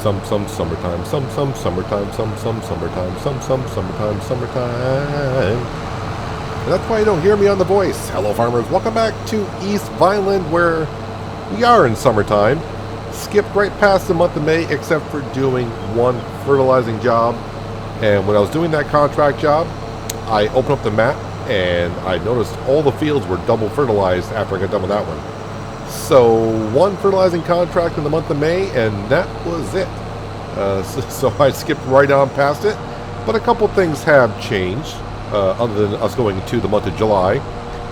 Some summertime, some summertime, some summertime, some summertime, summertime. And that's why you don't hear me on The Voice. Hello, farmers. Welcome back to East Vineland, where we are in summertime. Skipped right past the month of May, except for doing one fertilizing job. And when I was doing that contract job, I opened up the map, and I noticed all the fields were double fertilized after I got done with that one. So one fertilizing contract in the month of May, and that was it. So I skipped right on past it. But a couple things have changed, other than us going to the month of July.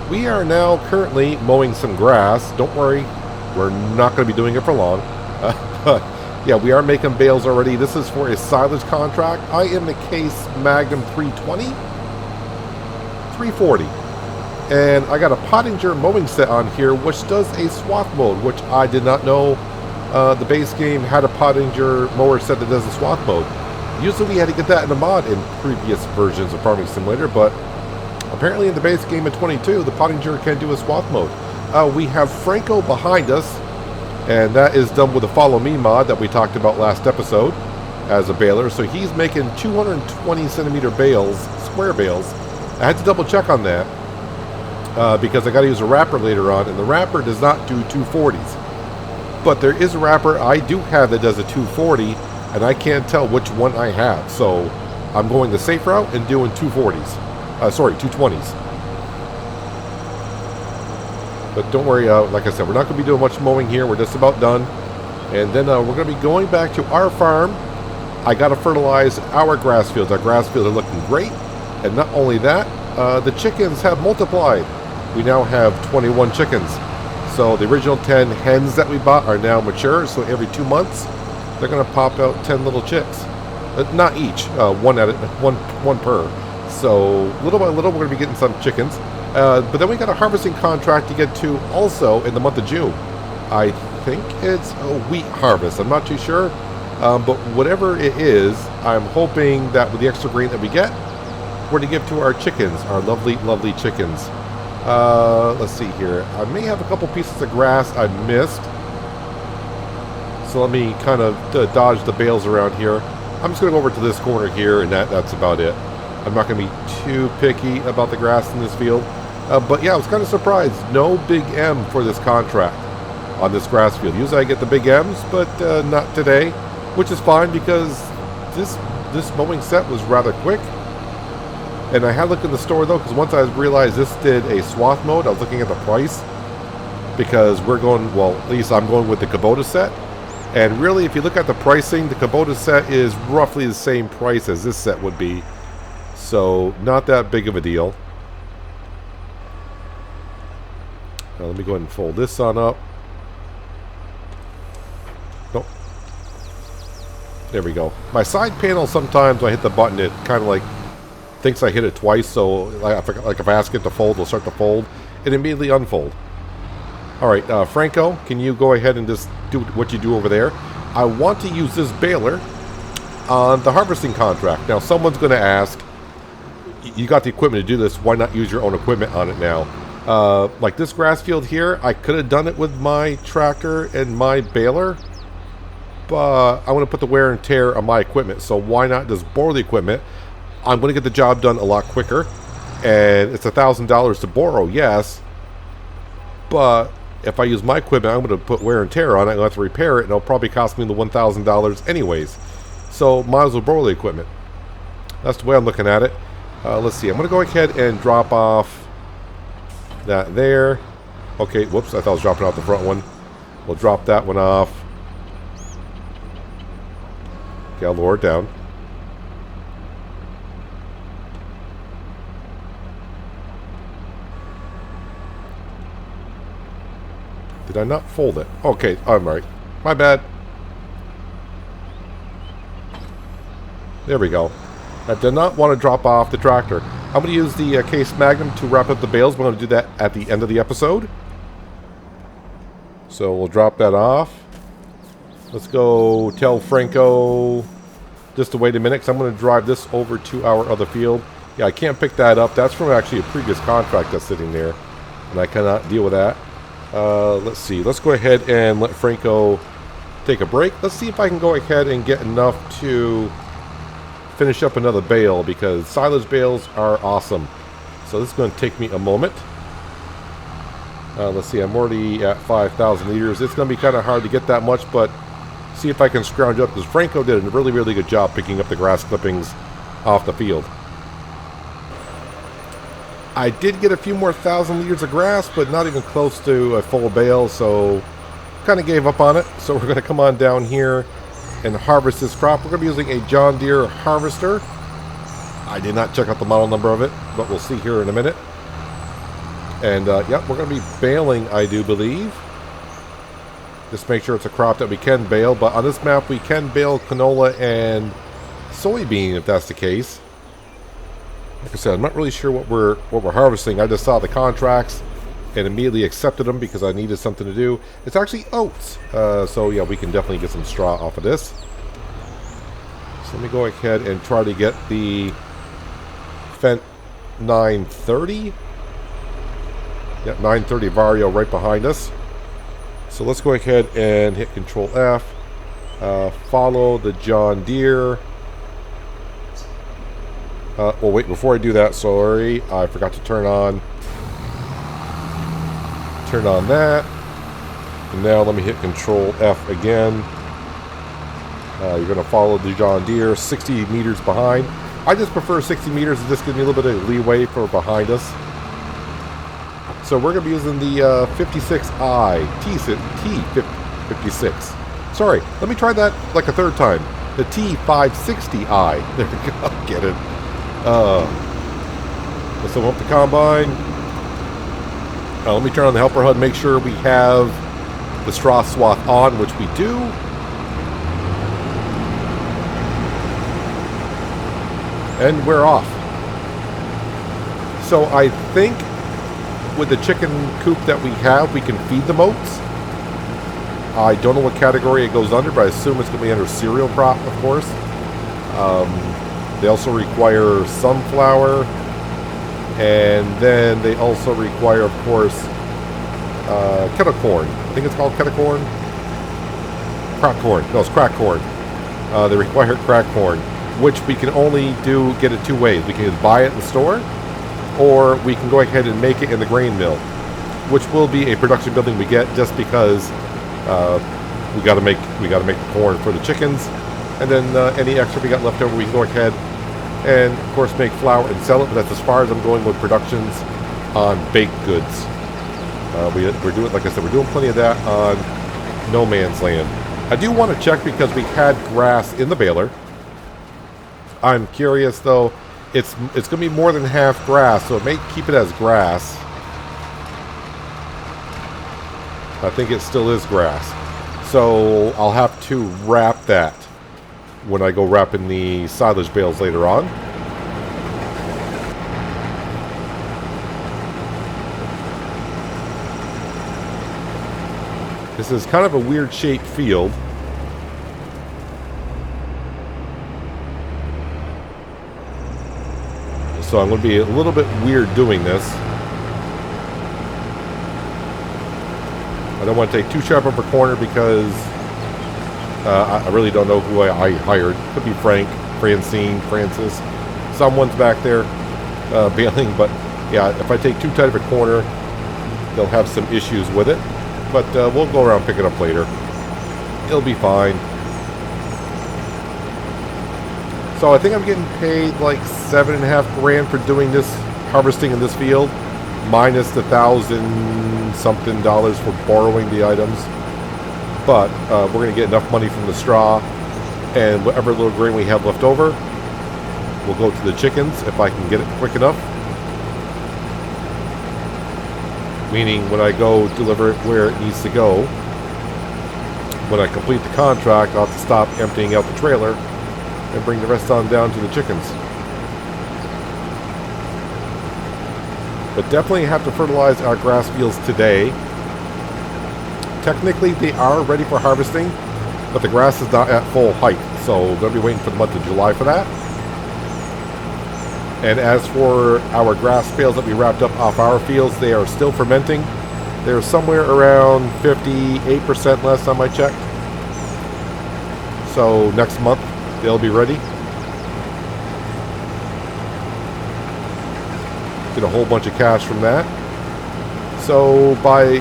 We are now currently mowing some grass. Don't worry, we're not going to be doing it for long. But yeah, we are making bales already. This is for a silage contract. I am the Case Magnum 320, 340. And I got a Pottinger mowing set on here, which does a swath mode, which I did not know the base game had a Pottinger mower set that does a swath mode. Usually we had to get that in a mod in previous versions of Farming Simulator, but apparently in the base game of 22, the Pottinger can do a swath mode. We have Franco behind us, and that is done with the Follow Me mod that we talked about last episode as a baler. So he's making 220 centimeter bales, square bales. I had to double check on that. Because I got to use a wrapper later on, and the wrapper does not do 240s. But there is a wrapper I do have that does a 240, and I can't tell which one I have. So I'm going the safe route and doing 240s. Sorry, 220s. But don't worry, like I said, we're not going to be doing much mowing here. We're just about done. And then we're going to be going back to our farm. I got to fertilize our grass fields. Our grass fields are looking great. And not only that, the chickens have multiplied. We now have 21 chickens. So the original 10 hens that we bought are now mature. So every 2 months, they're going to pop out 10 little chicks. Not each, one per. So little by little, we're going to be getting some chickens. But then we got a harvesting contract to get to also in the month of June. I think it's a wheat harvest. I'm not too sure. But whatever it is, I'm hoping that with the extra grain that we get, we're to give to our chickens, our lovely, lovely chickens. Let's see here. I may have a couple pieces of grass I missed. So let me kind of dodge the bales around here. I'm just going to go over to this corner here, and that's about it. I'm not going to be too picky about the grass in this field. But yeah, I was kind of surprised. No big M for this contract on this grass field. Usually I get the big M's, but not today, which is fine because this mowing set was rather quick. And I had looked in the store though, because once I realized this did a swath mode, I was looking at the price. Because we're going, well, at least I'm going with the Kubota set. And really, if you look at the pricing, the Kubota set is roughly the same price as this set would be. So, not that big of a deal. Now, let me go ahead and fold this on up. Nope. There we go. My side panel, sometimes when I hit the button, it kind of like thinks I hit it twice, so like if I ask it to fold, it'll start to fold and immediately unfold. Alright, Franco, can you go ahead and just do what you do over there? I want to use this baler on the harvesting contract. Now, someone's going to ask, you got the equipment to do this, why not use your own equipment on it now? Like this grass field here, I could have done it with my tractor and my baler, but I want to put the wear and tear on my equipment, so why not just borrow the equipment? I'm going to get the job done a lot quicker, and it's $1,000 to borrow, yes, but if I use my equipment, I'm going to put wear and tear on it, I'm going to have to repair it, and it'll probably cost me the $1,000 anyways, so might as well borrow the equipment. That's the way I'm looking at it. Let's see, I'm going to go ahead and drop off that there. Okay, whoops, I thought I was dropping off the front one. We'll drop that one off. Okay, I'll lower it down. Did I not fold it? Okay, I'm right. My bad. There we go. I did not want to drop off the tractor. I'm going to use the Case Magnum to wrap up the bales. We're going to do that at the end of the episode. So we'll drop that off. Let's go tell Franco just to wait a minute, because I'm going to drive this over to our other field. Yeah, I can't pick that up. That's from actually a previous contract that's sitting there, and I cannot deal with that. Let's see. Let's go ahead and let Franco take a break. Let's see if I can go ahead and get enough to finish up another bale, because silage bales are awesome. So this is going to take me a moment. Let's see, I'm already at 5,000 liters. It's going to be kind of hard to get that much, but see if I can scrounge up, because Franco did a really, really good job picking up the grass clippings off the field. I did get a few more 1,000 liters of grass, but not even close to a full bale, so kind of gave up on it. So we're going to come on down here and harvest this crop. We're going to be using a John Deere harvester. I did not check out the model number of it, but we'll see here in a minute. And yep, we're going to be baling, I do believe. Just make sure it's a crop that we can bale, but on this map we can bale canola and soybean if that's the case. Like I said, I'm not really sure what we're harvesting. I just saw the contracts and immediately accepted them because I needed something to do. It's actually oats. So yeah, we can definitely get some straw off of this. So let me go ahead and try to get the Fent 930. Yep, 930 Vario right behind us. So let's go ahead and hit Control F. Follow the John Deere. Well, wait, before I do that, sorry, I forgot to turn on that. And now let me hit Control F again. You're going to follow the John Deere 60 meters behind. I just prefer 60 meters. It just gives me a little bit of leeway for behind us. So we're going to be using the 56i, T56. Sorry, let me try that like a third time. The T560i. There we go, get it. Let's open up the combine. Let me turn on the helper HUD, make sure we have the straw swath on, which we do. And we're off. So I think with the chicken coop that we have, we can feed them oats. I don't know what category it goes under, but I assume it's going to be under cereal crop, of course. They also require sunflower, and then they also require, of course, kettle corn. I think it's called kettle corn. Crack corn. No, it's crack corn. They require crack corn, which we can only get it two ways. We can either buy it in the store, or we can go ahead and make it in the grain mill, which will be a production building we get just because we got to make the corn for the chickens. And then any extra we got left over, we can go ahead and, of course, make flour and sell it. But that's as far as I'm going with productions on baked goods. We're doing, like I said, we're doing plenty of that on No Man's Land. I do want to check because we had grass in the baler. I'm curious, though. It's going to be more than half grass, so it may keep it as grass. I think it still is grass. So I'll have to wrap that when I go wrapping the silage bales later on. This is kind of a weird shaped field. So I'm going to be a little bit weird doing this. I don't want to take too sharp of a corner because I really don't know who I hired. Could be Frank, Francine, Francis. Someone's back there baling, but yeah, if I take too tight of a corner, they'll have some issues with it. But we'll go around and pick it up later. It'll be fine. So I think I'm getting paid like $7.5 grand for doing this, harvesting in this field, minus the $1,000-something for borrowing the items. But we're going to get enough money from the straw, and whatever little grain we have left over, we'll go to the chickens if I can get it quick enough. Meaning when I go deliver it where it needs to go, when I complete the contract, I'll have to stop emptying out the trailer and bring the rest on down to the chickens. But definitely have to fertilize our grass fields today. Technically, they are ready for harvesting, but the grass is not at full height, so we're going to be waiting for the month of July for that. And as for our grass bales that we wrapped up off our fields, they are still fermenting. They're somewhere around 58% last time I checked. So next month they'll be ready. Get a whole bunch of cash from that. So by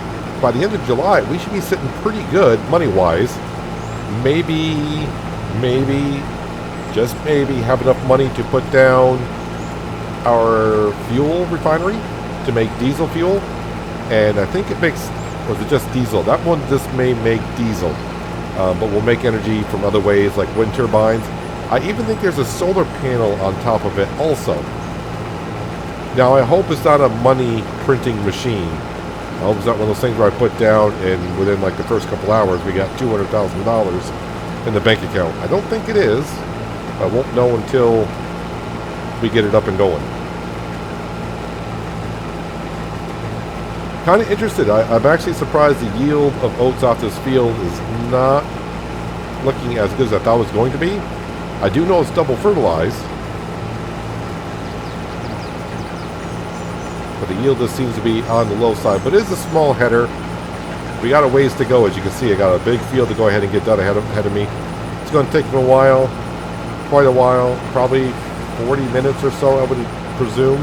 the end of July, we should be sitting pretty good money-wise. Maybe, just maybe, have enough money to put down our fuel refinery to make diesel fuel. And I think it makes, or is it just diesel? That one just may make diesel. But we'll make energy from other ways like wind turbines. I even think there's a solar panel on top of it also. Now I hope it's not a money printing machine. I hope it's not one of those things where I put down and within like the first couple hours we got $200,000 in the bank account. I don't think it is. I won't know until we get it up and going. Kind of interested. I'm actually surprised the yield of oats off this field is not looking as good as I thought it was going to be. I do know it's double fertilized, but the yield just seems to be on the low side. But it is a small header. We got a ways to go, as you can see. I got a big field to go ahead and get done ahead of me. It's going to take me a while, quite a while, probably 40 minutes or so, I would presume.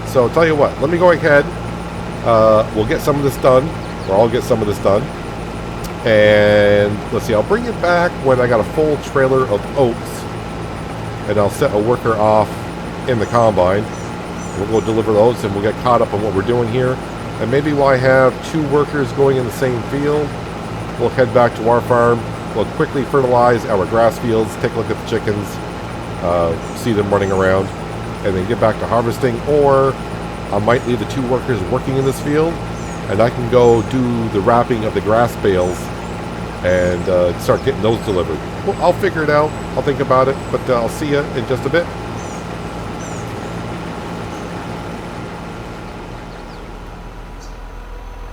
So I'll tell you what, let me go ahead. We'll get some of this done, or I'll get some of this done. And let's see, I'll bring it back when I got a full trailer of oats. And I'll set a worker off in the combine. We'll go deliver the oats and we'll get caught up on what we're doing here. And maybe while I have 2 workers going in the same field, we'll head back to our farm. We'll quickly fertilize our grass fields, take a look at the chickens, see them running around, and then get back to harvesting. Or I might leave the 2 workers working in this field and I can go do the wrapping of the grass bales and start getting those delivered. Well, I'll figure it out. I'll think about it, but I'll see you in just a bit.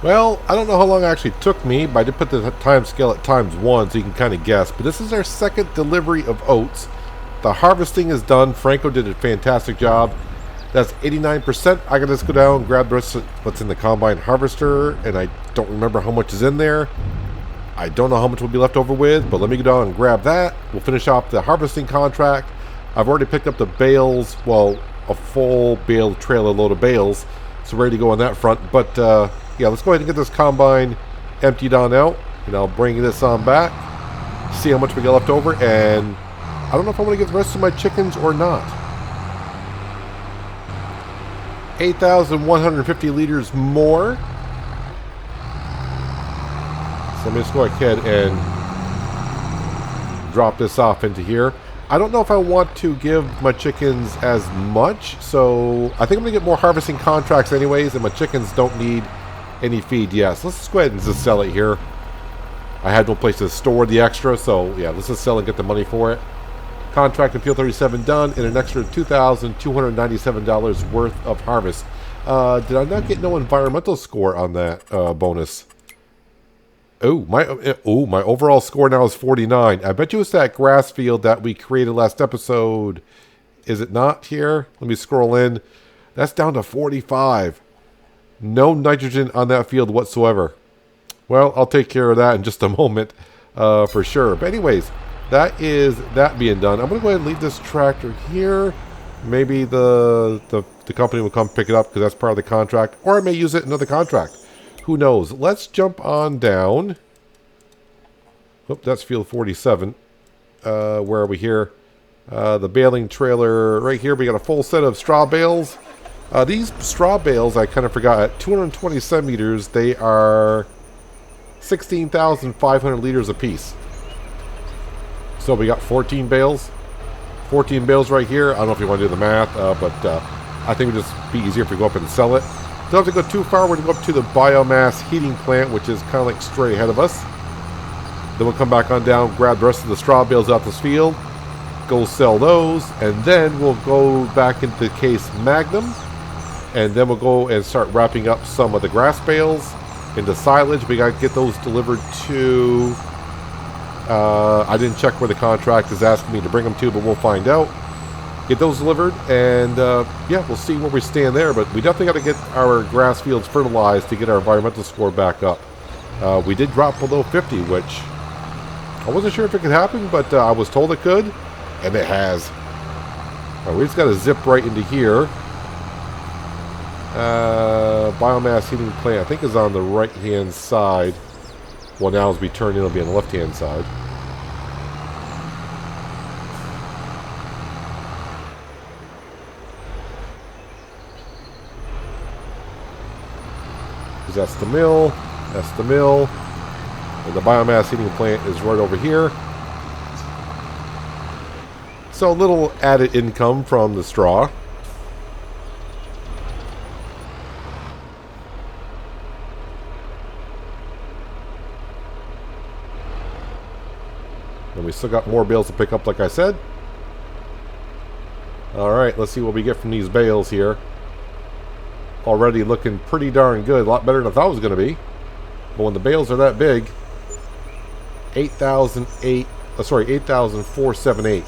Well, I don't know how long it actually took me, but I did put the time scale at ×1 so you can kind of guess. But this is our second delivery of oats. The harvesting is done. Franco did a fantastic job. That's 89%. I can just go down and grab the rest of what's in the combine harvester, and I don't remember how much is in there. I don't know how much will be left over with, but let me go down and grab that. We'll finish off the harvesting contract. I've already picked up the bales, well, a full bale trailer load of bales, so ready to go on that front. But yeah, let's go ahead and get this combine emptied on out, and I'll bring this on back, see how much we got left over, and I don't know if I'm going to get the rest of my chickens or not. 8,150 liters more. So let me just go ahead and drop this off into here. I don't know if I want to give my chickens as much, so I think I'm going to get more harvesting contracts anyways, and my chickens don't need any feed. Yes, let's just go ahead and just sell it here. I had no place to store the extra, so yeah, let's just sell and get the money for it. Contract in Field 37 done, and an extra $2,297 worth of harvest. Did I not get no environmental score on that bonus? Oh, my overall score now is 49. I bet you it's that grass field that we created last episode. Is it not here? Let me scroll in. That's down to 45. No nitrogen on that field whatsoever. Well, I'll take care of that in just a moment for sure. But anyways, that is that being done. I'm going to go ahead and leave this tractor here. Maybe the company will come pick it up because that's part of the contract. Or I may use it in another contract. Who knows? Let's jump on down. Oop, that's field 47. Where are we here? The baling trailer right here. We got a full set of straw bales. These straw bales, I kind of forgot, at 220 centimeters, they are 16,500 liters apiece. So we got 14 bales. 14 bales right here. I don't know if you want to do the math, but I think it would just be easier if we go up and sell it. Don't have to go too far. We're going to go up to the biomass heating plant, which is kind of like straight ahead of us. Then we'll come back on down, grab the rest of the straw bales out this field, go sell those, and then we'll go back into Case Magnum, and then we'll go and start wrapping up some of the grass bales into silage. We got to get those delivered to... I didn't check where the contract is asking me to bring them to, but we'll find out. Get those delivered, and yeah, we'll see where we stand there. But we definitely got to get our grass fields fertilized to get our environmental score back up. We did drop below 50, which I wasn't sure if it could happen, but I was told it could, and it has. We just got to zip right into here. Biomass heating plant, I think, is on the right-hand side. Well, now as we turn in, it'll be on the left-hand side. Because that's the mill. That's the mill. And the biomass heating plant is right over here. So a little added income from the straw. And we still got more bales to pick up, like I said. Alright, let's see what we get from these bales here. Already looking pretty darn good. A lot better than I thought it was going to be. But when the bales are that big, 8,478.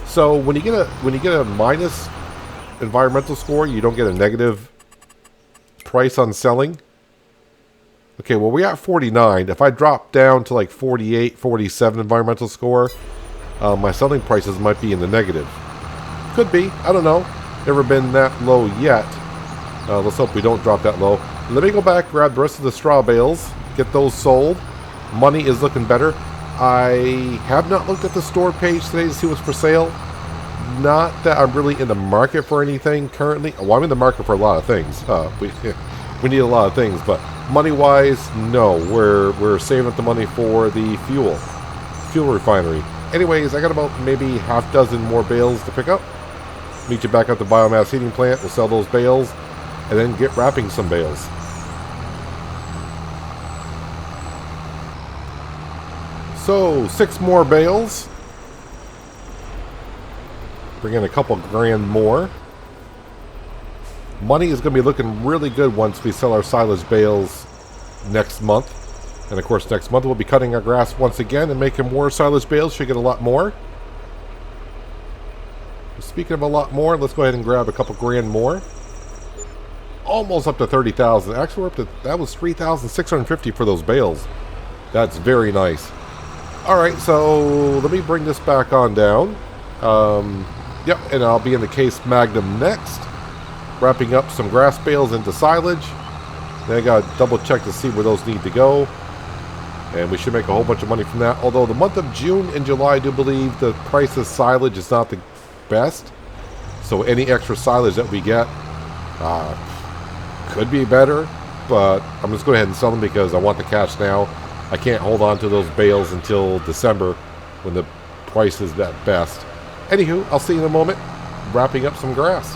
So when you get a minus environmental score, you don't get a negative price on selling. Okay, well, we're at 49. If I drop down to like 48, 47 environmental score, my selling prices might be in the negative. Could be. I don't know. Never been that low yet. Let's hope we don't drop that low. Let me go back, grab the rest of the straw bales, get those sold. Money is looking better. I have not looked at the store page today to see what's for sale. Not that I'm really in the market for anything currently. Well, I'm in the market for a lot of things. We need a lot of things, but money-wise, no. We're saving up the money for the fuel refinery. Anyways, I got about maybe half dozen more bales to pick up. Meet you back at the biomass heating plant. We'll sell those bales, and then get wrapping some bales. So 6 more bales. Bring in a couple grand more. Money is going to be looking really good once we sell our silage bales next month. And of course, next month we'll be cutting our grass once again and making more silage bales. Should get a lot more. Speaking of a lot more, let's go ahead and grab a couple grand more. Almost up to 30,000. Actually, we're up to, that was 3,650 for those bales. That's very nice. Alright, so let me bring this back on down. Yep, and I'll be in the case magnum next. Wrapping up some grass bales into silage. Then I got to double check to see where those need to go. And we should make a whole bunch of money from that. Although the month of June and July, I do believe the price of silage is not the best. So any extra silage that we get could be better. But I'm just going ahead and sell them because I want the cash now. I can't hold on to those bales until December when the price is at best. Anywho, I'll see you in a moment. Wrapping up some grass.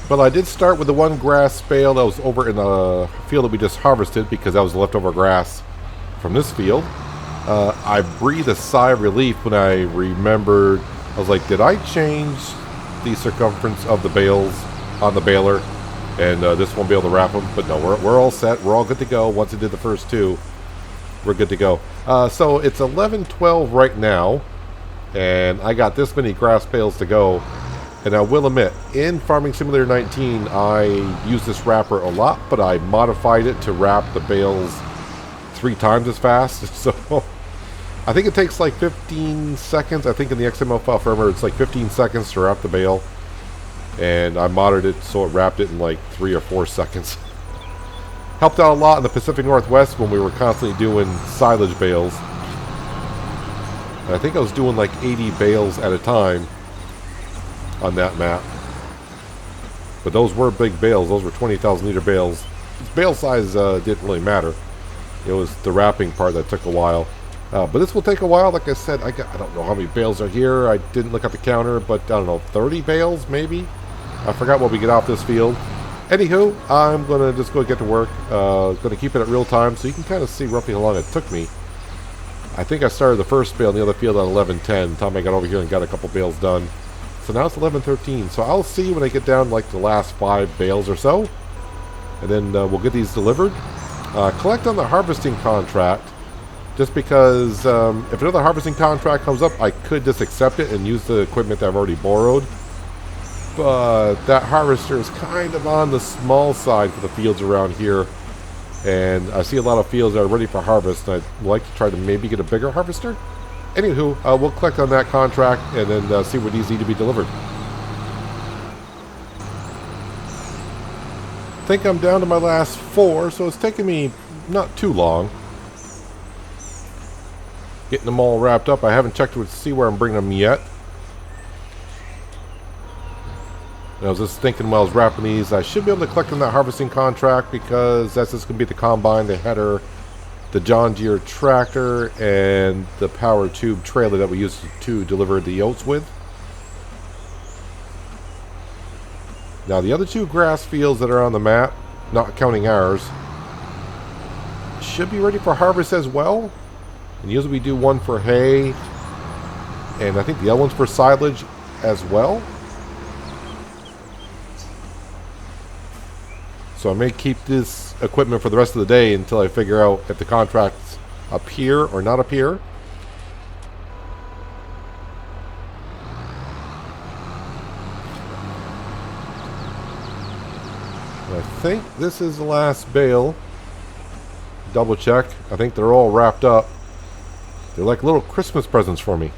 Well, I did start with the one grass bale that was over in the field that we just harvested because that was leftover grass from this field. I breathed a sigh of relief when I remembered. I was like, did I change the circumference of the bales on the baler? And this won't be able to wrap them. But no, we're all set. We're all good to go. Once it did the first two, we're good to go. So it's 11:12 right now. And I got this many grass bales to go. And I will admit, in Farming Simulator 19, I use this wrapper a lot, but I modified it to wrap the bales 3 times as fast. So I think it takes like 15 seconds. I think in the XML file firmware, it's like 15 seconds to wrap the bale. And I modded it so it wrapped it in like 3 or 4 seconds. Helped out a lot in the Pacific Northwest when we were constantly doing silage bales. And I think I was doing like 80 bales at a time on that map. But those were big bales. Those were 20,000 liter bales. Bale size didn't really matter. It was the wrapping part that took a while. But this will take a while. Like I said, I don't know how many bales are here. I didn't look at the counter, but I don't know, 30 bales maybe? I forgot what we get off this field. Anywho, I'm going to just go get to work. Going to keep it at real time so you can kind of see roughly how long it took me. I think I started the first bale in the other field at 11:10. Time I got over here and got a couple bales done. So now it's 11:13. So I'll see when I get down like the last 5 bales or so. And then we'll get these delivered. Collect on the harvesting contract. Just because if another harvesting contract comes up, I could just accept it and use the equipment that I've already borrowed. but that harvester is kind of on the small side for the fields around here. And I see a lot of fields that are ready for harvest, and I'd like to try to maybe get a bigger harvester. Anywho, we'll collect on that contract and then see what these need to be delivered. I think I'm down to my last 4, so it's taking me not too long. Getting them all wrapped up. I haven't checked to see where I'm bringing them yet. And I was just thinking while I was wrapping these, I should be able to collect on that harvesting contract because that's just going to be the combine, the header, the John Deere tractor, and the power tube trailer that we used to deliver the oats with. Now the other 2 grass fields that are on the map, not counting ours, should be ready for harvest as well. And usually we do one for hay, and I think the other one's for silage as well. So I may keep this equipment for the rest of the day until I figure out if the contract's up here or not up here. And I think this is the last bale. Double check. I think they're all wrapped up. They're like little Christmas presents for me.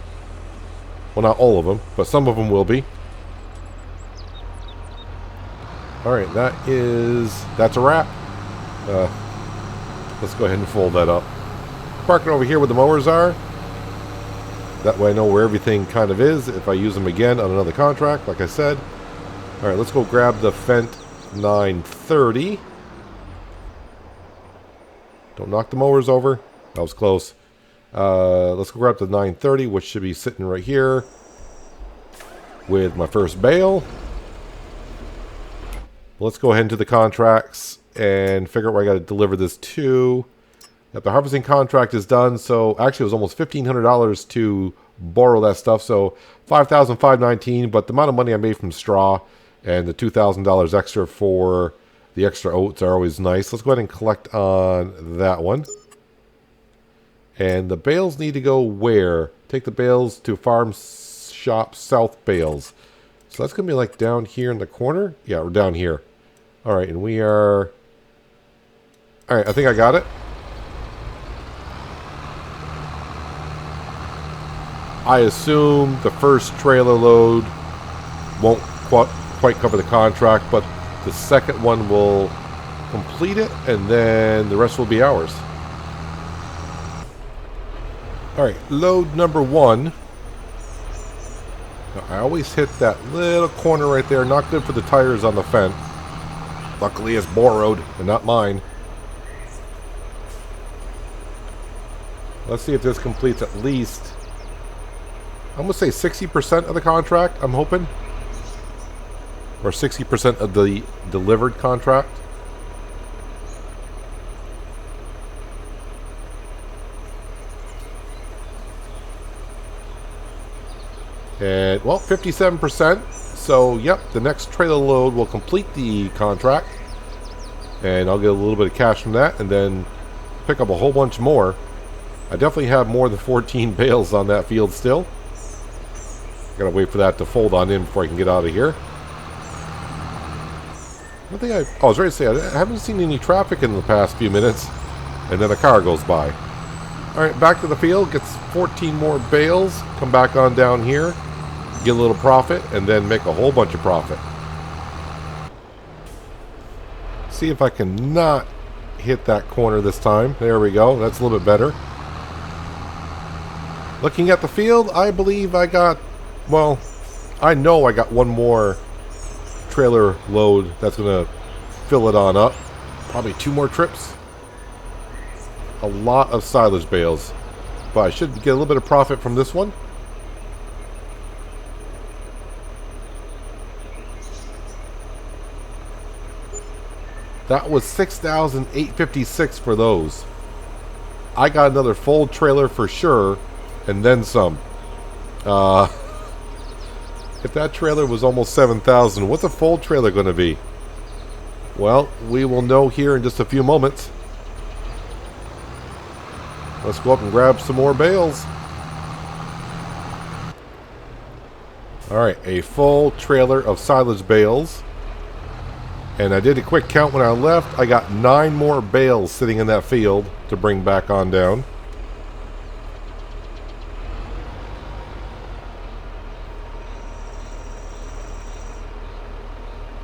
Well, not all of them, but some of them will be. Alright, that's a wrap. Let's go ahead and fold that up. Park it over here where the mowers are. That way I know where everything kind of is if I use them again on another contract, like I said. Alright, let's go grab the Fent 930. Don't knock the mowers over. That was close. Let's go grab the 930, which should be sitting right here with my first bale. Let's go ahead into the contracts and figure out where I got to deliver this to. Yep, the harvesting contract is done, so actually it was almost $1,500 to borrow that stuff, so $5,519, but the amount of money I made from straw and the $2,000 extra for the extra oats are always nice. Let's go ahead and collect on that one. And the bales need to go where? Take the bales to Farm Shop South Bales. So that's going to be like down here in the corner. Yeah, we're down here. Alright, and we are... Alright, I think I got it. I assume the first trailer load won't quite cover the contract, but the second one will complete it, and then the rest will be ours. Alright, load number 1. Now, I always hit that little corner right there. Not good for the tires on the Fent. Luckily it's borrowed and not mine. Let's see if this completes at least, I'm going to say 60% of the contract, I'm hoping. Or 60% of the delivered contract. And, well, 57%. So, yep, the next trailer load will complete the contract. And I'll get a little bit of cash from that and then pick up a whole bunch more. I definitely have more than 14 bales on that field still. Gotta wait for that to fold on in before I can get out of here. I think I was ready to say, I haven't seen any traffic in the past few minutes. And then a car goes by. Alright, back to the field. Gets 14 more bales. Come back on down here. Get a little profit, and then make a whole bunch of profit. See if I can not hit that corner this time. There we go. That's a little bit better. Looking at the field, I believe I got, well, I know I got one more trailer load that's going to fill it on up. Probably 2 more trips. A lot of silage bales. But I should get a little bit of profit from this one. That was $6,856 for those. I got another full trailer for sure, and then some. If that trailer was almost $7,000, what's a full trailer going to be? Well, we will know here in just a few moments. Let's go up and grab some more bales. Alright, a full trailer of silage bales. And I did a quick count when I left. I got 9 more bales sitting in that field to bring back on down.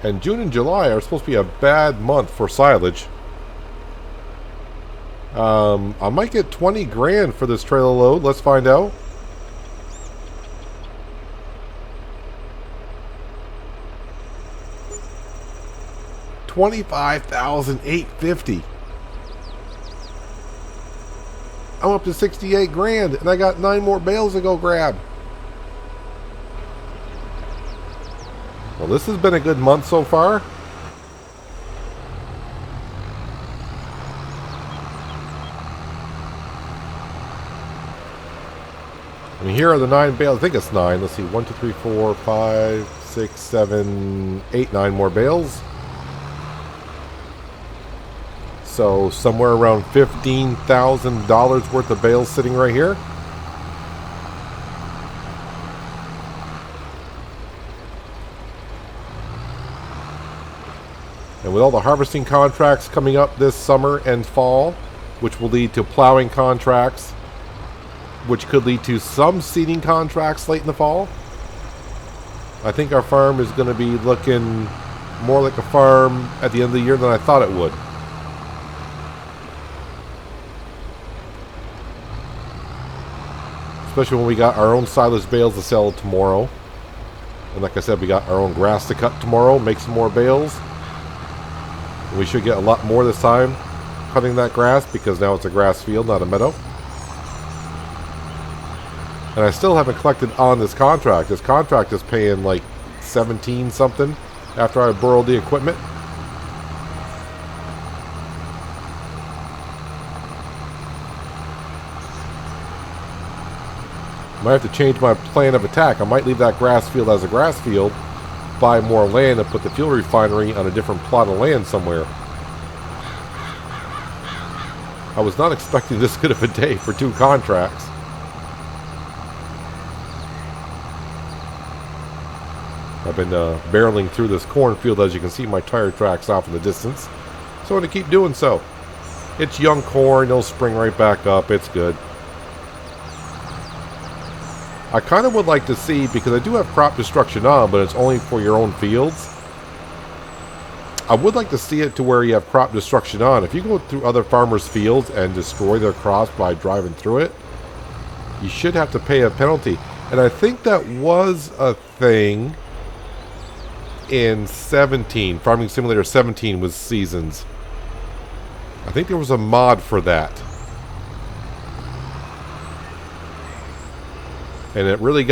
And June and July are supposed to be a bad month for silage. I might get 20 grand for this trailer load. Let's find out. $25,850. I'm up to 68 grand, and I got 9 more bales to go grab. Well, this has been a good month so far. I mean, here are the 9 bales. I think it's 9. Let's see. 1, 2, 3, 4, 5, 6, 7, 8, 9 more bales. So somewhere around $15,000 worth of bales sitting right here. And with all the harvesting contracts coming up this summer and fall, which will lead to plowing contracts, which could lead to some seeding contracts late in the fall, I think our farm is going to be looking more like a farm at the end of the year than I thought it would. Especially when we got our own silage bales to sell tomorrow. And like I said, we got our own grass to cut tomorrow, make some more bales. And we should get a lot more this time cutting that grass, because now it's a grass field, not a meadow. And I still haven't collected on this contract. This contract is paying like 17 something after I borrowed the equipment. Might have to change my plan of attack. I might leave that grass field as a grass field, buy more land, and put the fuel refinery on a different plot of land somewhere. I was not expecting this good of a day for 2 contracts. I've been barreling through this cornfield. As you can see, my tire tracks off in the distance. So I'm going to keep doing so. It's young corn. It'll spring right back up. It's good. I kind of would like to see, because I do have crop destruction on, but it's only for your own fields. I would like to see it to where you have crop destruction on. If you go through other farmers' fields and destroy their crops by driving through it, you should have to pay a penalty. And I think that was a thing in 17. Farming Simulator 17 was seasons. I think there was a mod for that. And it really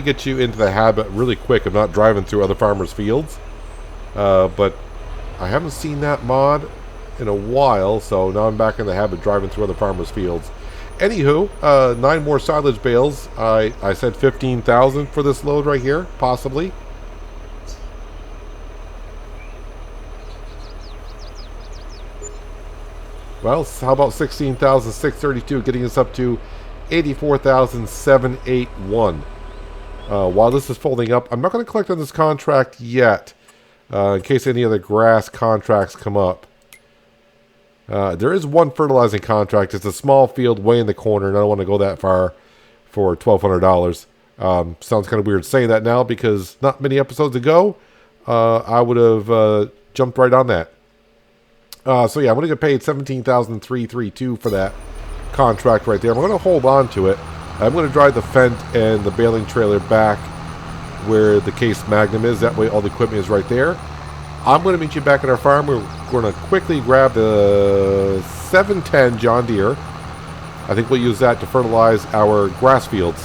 gets you into the habit really quick of not driving through other farmers' fields. But I haven't seen that mod in a while, so now I'm back in the habit of driving through other farmers' fields. Anywho, 9 more silage bales. I said 15,000 for this load right here, possibly. Well, how about 16,632, getting us up to 84,781. While this is folding up, I'm not going to collect on this contract yet, in case any other grass contracts come up. There is one fertilizing contract. It's a small field way in the corner, and I don't want to go that far for $1,200. Sounds kind of weird saying that now, because not many episodes ago, I would have jumped right on that. So yeah, I'm going to get paid $17,332 for that contract right there. I'm going to hold on to it. I'm going to drive the Fendt and the baling trailer back where the Case Magnum is. That way all the equipment is right there. I'm going to meet you back at our farm. We're going to quickly grab the 710 John Deere. I think we'll use that to fertilize our grass fields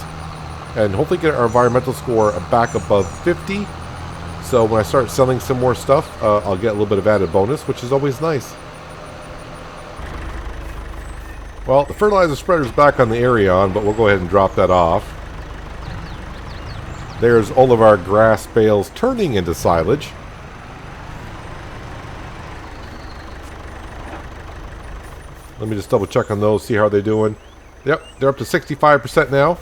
and hopefully get our environmental score back above 50. So when I start selling some more stuff, I'll get a little bit of added bonus, which is always nice. Well, the fertilizer spreader's back on the Arion, but we'll go ahead and drop that off. There's all of our grass bales turning into silage. Let me just double check on those, see how they're doing. Yep, they're up to 65% now.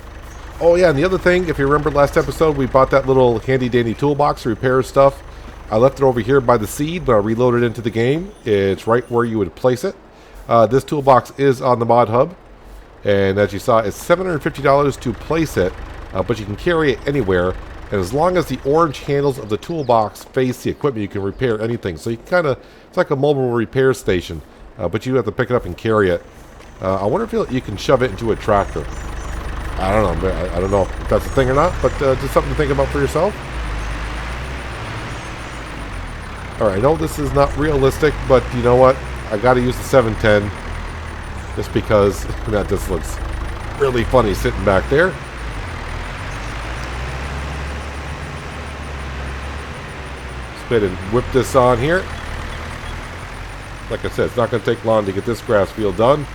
Oh yeah, and the other thing, if you remember last episode, we bought that little handy dandy toolbox to repair stuff. I left it over here by the seed, but I reloaded it into the game. It's right where you would place it. This toolbox is on the mod hub, and as you saw, it's $750 to place it, but you can carry it anywhere. And as long as the orange handles of the toolbox face the equipment, you can repair anything. So you can kind of, it's like a mobile repair station, but you have to pick it up and carry it. I wonder if you can shove it into a tractor. I don't know. I don't know if that's a thing or not, but just something to think about for yourself. Alright, I know this is not realistic, but you know what? I got to use the 710 just because that just looks really funny sitting back there. Spin and whip this on here. Like I said, it's not going to take long to get this grass field done.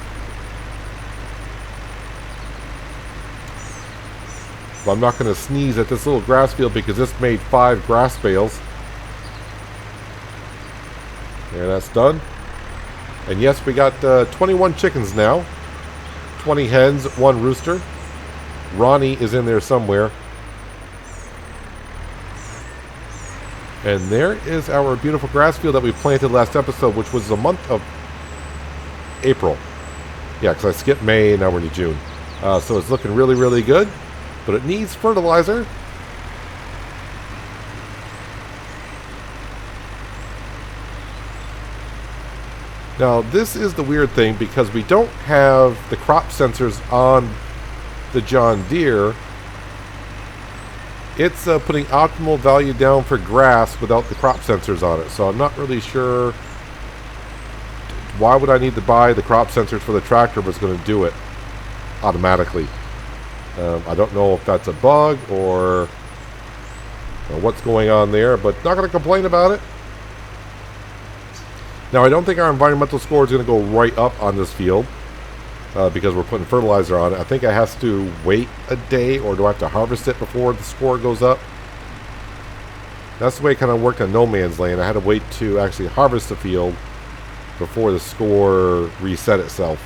But I'm not going to sneeze at this little grass field because this made 5 grass bales. There, that's done. And yes, we got 21 chickens now. 20 hens, 1 rooster. Ronnie is in there somewhere. And there is our beautiful grass field that we planted last episode, which was the month of April. Yeah, because I skipped May and now we're into June. So it's looking really, really good. But it needs fertilizer. Now, this is the weird thing because we don't have the crop sensors on the John Deere. It's putting optimal value down for grass without the crop sensors on it. So I'm not really sure why would I need to buy the crop sensors for the tractor if it's going to do it automatically. I don't know if that's a bug or what's going on there, but not going to complain about it. Now, I don't think our environmental score is going to go right up on this field because we're putting fertilizer on it. I think I have to wait a day, or do I have to harvest it before the score goes up? That's the way it kind of worked on No Man's Land. I had to wait to actually harvest the field before the score reset itself.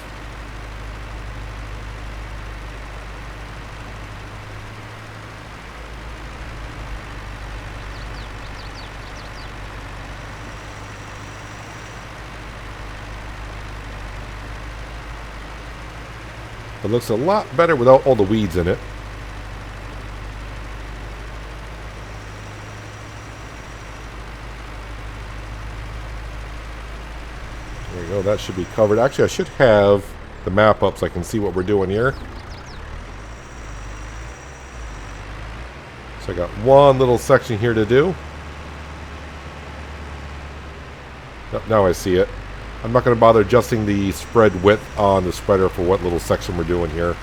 It looks a lot better without all the weeds in it. There we go, that should be covered. Actually, I should have the map up so I can see what we're doing here. So I got one little section here to do. Oh, now I see it. I'm not going to bother adjusting the spread width on the spreader for what little section we're doing here.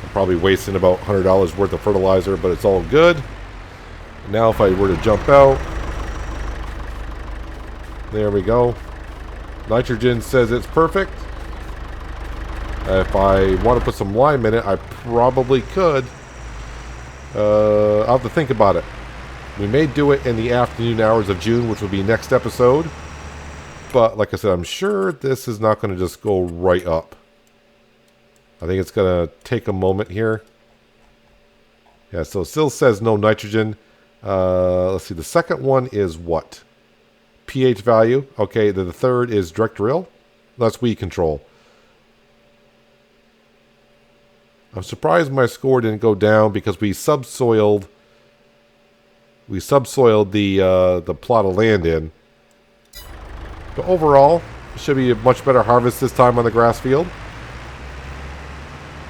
I'm probably wasting about $100 worth of fertilizer, but it's all good. Now if I were to jump out, there we go. Nitrogen says it's perfect. If I want to put some lime in it, I probably could. I'll have to think about it. We may do it in the afternoon hours of June, which will be next episode. But, like I said, I'm sure this is not going to just go right up. I think it's going to take a moment here. Yeah, so it still says no nitrogen. Let's see, the second one is what? pH value. Okay, the third is direct drill. That's weed control. I'm surprised my score didn't go down because we subsoiled the plot of land in. But overall, it should be a much better harvest this time on the grass field.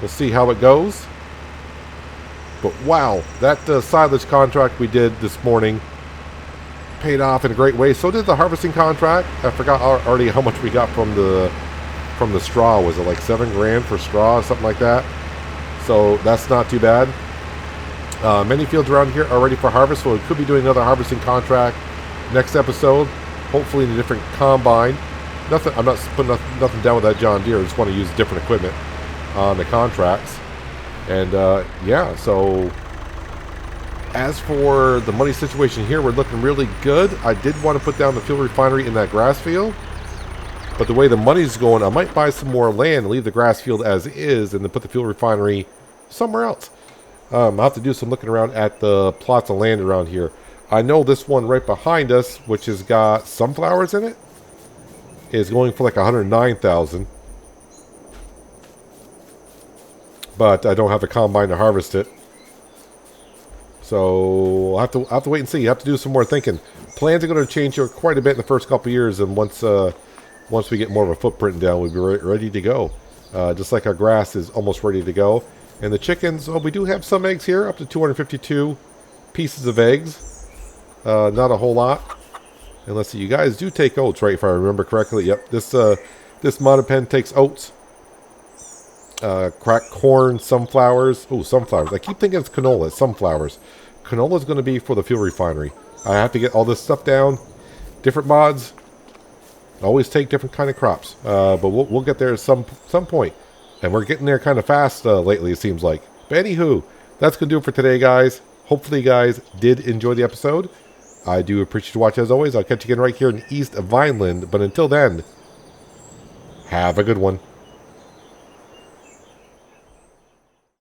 We'll see how it goes. But wow, that silage contract we did this morning paid off in a great way. So did the harvesting contract. I forgot already how much we got from the straw. Was it like $7 grand for straw or something like that? So that's not too bad. Many fields around here are ready for harvest, so we could be doing another harvesting contract next episode. Hopefully in a different combine. I'm not putting nothing down with that John Deere. I just want to use different equipment on the contracts. And yeah, so as for the money situation here, we're looking really good. I did want to put down the fuel refinery in that grass field. But the way the money's going, I might buy some more land and leave the grass field as is and then put the fuel refinery somewhere else. I'll have to do some looking around at the plots of land around here. I know this one right behind us, which has got sunflowers in it, is going for like 109,000. But I don't have a combine to harvest it. So I'll have to wait and see. You have to do some more thinking. Plans are going to change quite a bit in the first couple of years, and once we get more of a footprint down, we'll be ready to go. Just like our grass is almost ready to go. And the chickens, oh, we do have some eggs here, up to 252 pieces of eggs. Not a whole lot. And let's see, you guys do take oats, right, if I remember correctly. Yep, this monopen takes oats. Cracked corn, sunflowers. Oh, sunflowers. I keep thinking it's canola. It's sunflowers. Canola is going to be for the fuel refinery. I have to get all this stuff down. Different mods. Always take different kind of crops. But we'll get there at some point. And we're getting there kind of fast lately, it seems like. But anywho, that's going to do it for today, guys. Hopefully you guys did enjoy the episode. I do appreciate you watching as always. I'll catch you again right here in East Vineland. But until then, have a good one.